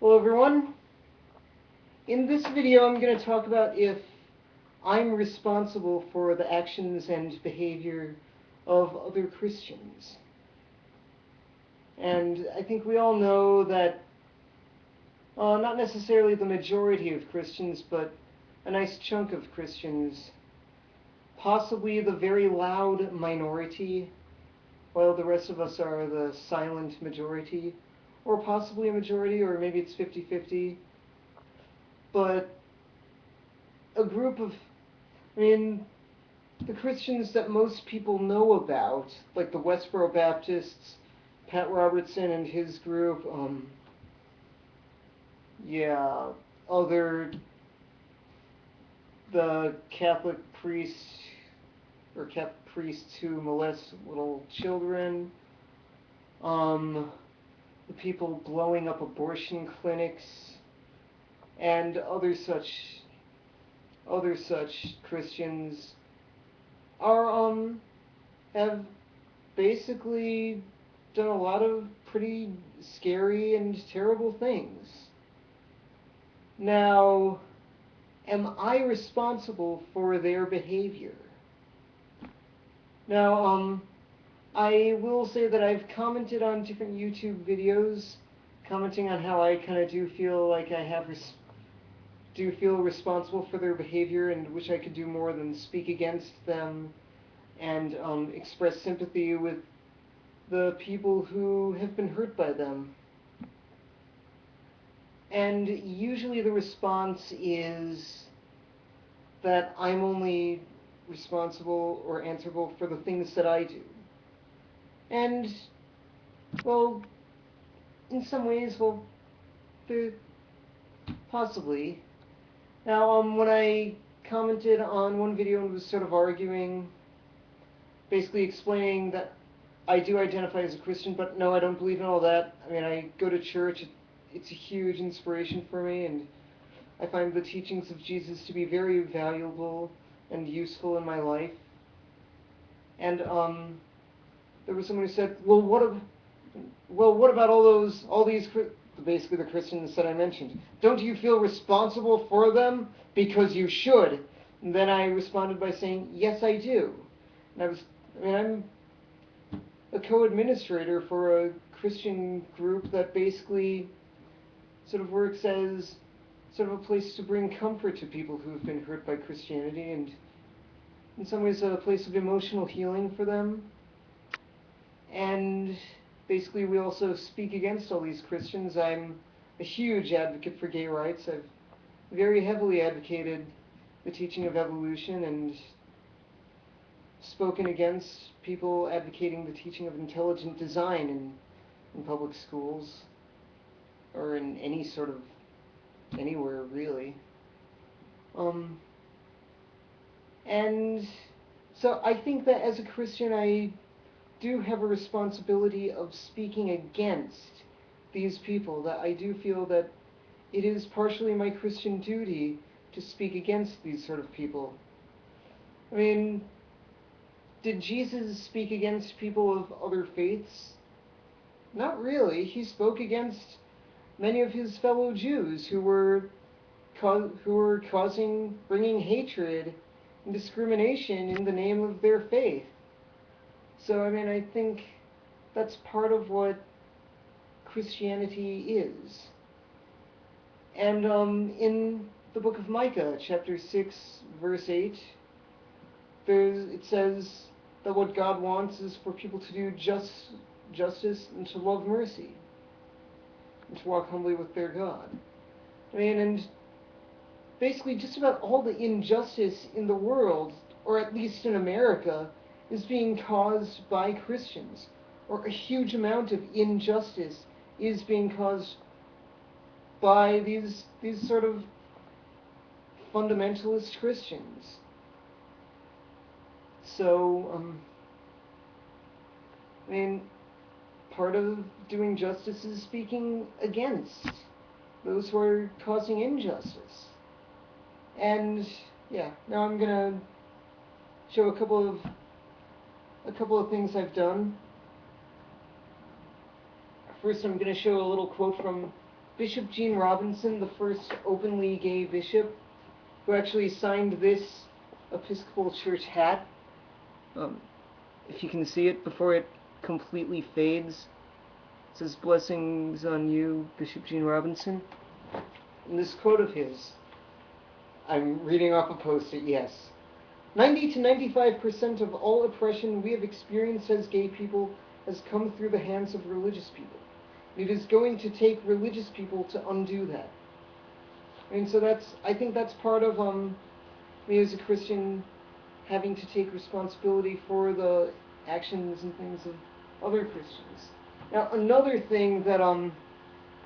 Hello everyone. In this video I'm going to talk about if I'm responsible for the actions and behavior of other Christians. And I think we all know that not necessarily the majority of Christians, but a nice chunk of Christians, possibly the very loud minority, while the rest of us are the silent majority, or possibly a majority, or maybe it's 50-50. But a group of, the Christians that most people know about, like the Westboro Baptists, Pat Robertson and his group, the Catholic priests, or Catholic priests who molest little children, the people blowing up abortion clinics, and other such Christians have basically done a lot of pretty scary and terrible things. Now, am I responsible for their behavior? Now, I will say that I've commented on different YouTube videos, commenting on how I kind of do feel like I do feel responsible for their behavior and wish I could do more than speak against them and express sympathy with the people who have been hurt by them. And usually the response is that I'm only responsible or answerable for the things that I do. And, well, in some ways, well, possibly. Now, when I commented on one video and was sort of arguing, basically explaining that I do identify as a Christian, but no, I don't believe in all that. I mean, I go to church. It's a huge inspiration for me, and I find the teachings of Jesus to be very valuable and useful in my life. And there was someone who said, "Well, what about all these basically the Christians that I mentioned? Don't you feel responsible for them because you should?" And then I responded by saying, "Yes, I do." And I'm a co-administrator for a Christian group that basically sort of works as sort of a place to bring comfort to people who have been hurt by Christianity, and in some ways a place of emotional healing for them. And basically we also speak against all these Christians. I'm a huge advocate for gay rights. I've very heavily advocated the teaching of evolution and spoken against people advocating the teaching of intelligent design in public schools, or in any sort of, anywhere really. And so I think that as a Christian I do have a responsibility of speaking against these people, that I do feel that it is partially my Christian duty to speak against these sort of people. I mean, did Jesus speak against people of other faiths? Not really. He spoke against many of his fellow Jews who were bringing hatred and discrimination in the name of their faith. So, I mean, I think that's part of what Christianity is. And in the book of Micah, chapter 6, verse 8, it says that what God wants is for people to do justice and to love mercy, and to walk humbly with their God. I mean, and basically just about all the injustice in the world, or at least in America, is being caused by Christians, or a huge amount of injustice is being caused by these sort of fundamentalist Christians. So, I mean, part of doing justice is speaking against those who are causing injustice. And yeah, now I'm gonna show a couple of things I've done. First, I'm going to show a little quote from Bishop Gene Robinson, the first openly gay bishop, who actually signed this Episcopal Church hat. If you can see it before it completely fades, it says, "Blessings on you, Bishop Gene Robinson." And this quote of his, I'm reading off a post-it, yes. 90 to 95% of all oppression we have experienced as gay people has come through the hands of religious people. It is going to take religious people to undo that. And so I think that's part of me as a Christian having to take responsibility for the actions and things of other Christians. Now, another thing that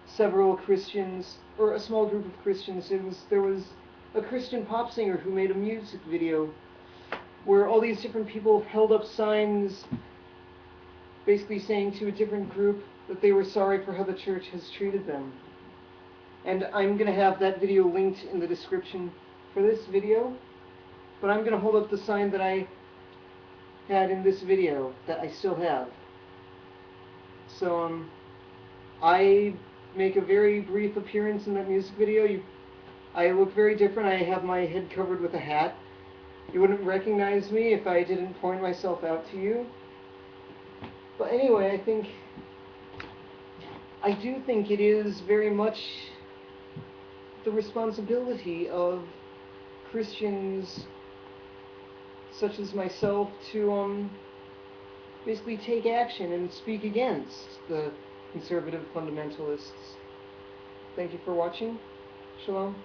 several Christians, or a small group of Christians, there was a Christian pop singer who made a music video where all these different people held up signs basically saying to a different group that they were sorry for how the church has treated them. And I'm going to have that video linked in the description for this video, but I'm going to hold up the sign that I had in this video that I still have. So I make a very brief appearance in that music video. I look very different. I have my head covered with a hat. You wouldn't recognize me if I didn't point myself out to you. But anyway, I do think it is very much the responsibility of Christians such as myself to basically take action and speak against the conservative fundamentalists. Thank you for watching. Shalom.